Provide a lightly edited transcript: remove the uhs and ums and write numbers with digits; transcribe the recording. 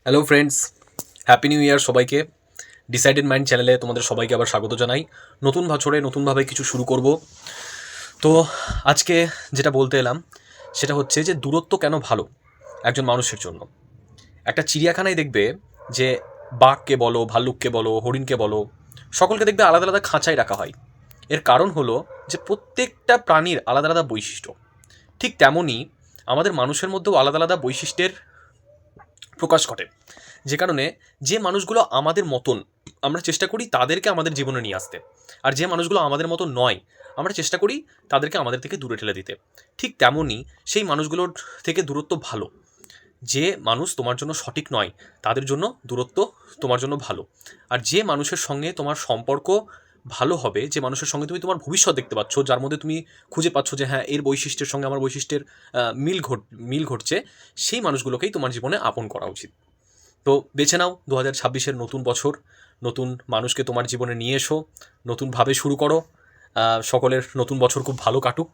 Hello friends, happy new year সবাইকে। Decided mind চ্যানেলে তোমাদের সবাইকে আবার স্বাগত জানাই। নতুন বছরে নতুনভাবে কিছু শুরু করব। তো আজকে যেটা বলতে এলাম সেটা হচ্ছে যে দূরত্ব কেন ভালো একজন মানুষের জন্য। একটা চিড়িয়াখানায় দেখবে যে বাঘকে বলো, ভাল্লুককে বলো, হরিণকে বলো, সকলকে দেখবে আলাদা আলাদা খাঁচায় রাখা হয়। এর কারণ হলো যে প্রত্যেকটা প্রাণীর আলাদা আলাদা বৈশিষ্ট্য। ঠিক তেমনই আমাদের মানুষের মধ্যেও আলাদা আলাদা বৈশিষ্ট্যের প্রকাশ ঘটে, যে কারণে যে মানুষগুলো আমাদের মতন আমরা চেষ্টা করি তাদেরকে আমাদের জীবনে নিয়ে আসতে, আর যে মানুষগুলো আমাদের মতো নয় আমরা চেষ্টা করি তাদেরকে আমাদের থেকে দূরে ঠেলে দিতে। ঠিক তেমনই সেই মানুষগুলোর থেকে দূরত্ব ভালো। যে মানুষ তোমার জন্য সঠিক নয় তাদের জন্য দূরত্ব তোমার জন্য ভালো। আর যে মানুষের সঙ্গে তোমার সম্পর্ক ভালো হবে, যে মানুষের সঙ্গে তুমি তোমার ভবিষ্যৎ দেখতে পাচ্ছ, যার মধ্যে তুমি খুঁজে পাচ্ছ যে হ্যাঁ এর বৈশিষ্ট্যের সঙ্গে আমার বৈশিষ্ট্যের মিল ঘটছে, সেই মানুষগুলোকেই তোমার জীবনে আপন করা উচিত। তো বেছে নাও 2026-এর নতুন বছর, নতুন মানুষকে তোমার জীবনে নিয়ে এসো, নতুনভাবে শুরু করো। সকলের নতুন বছর খুব ভালো কাটুক।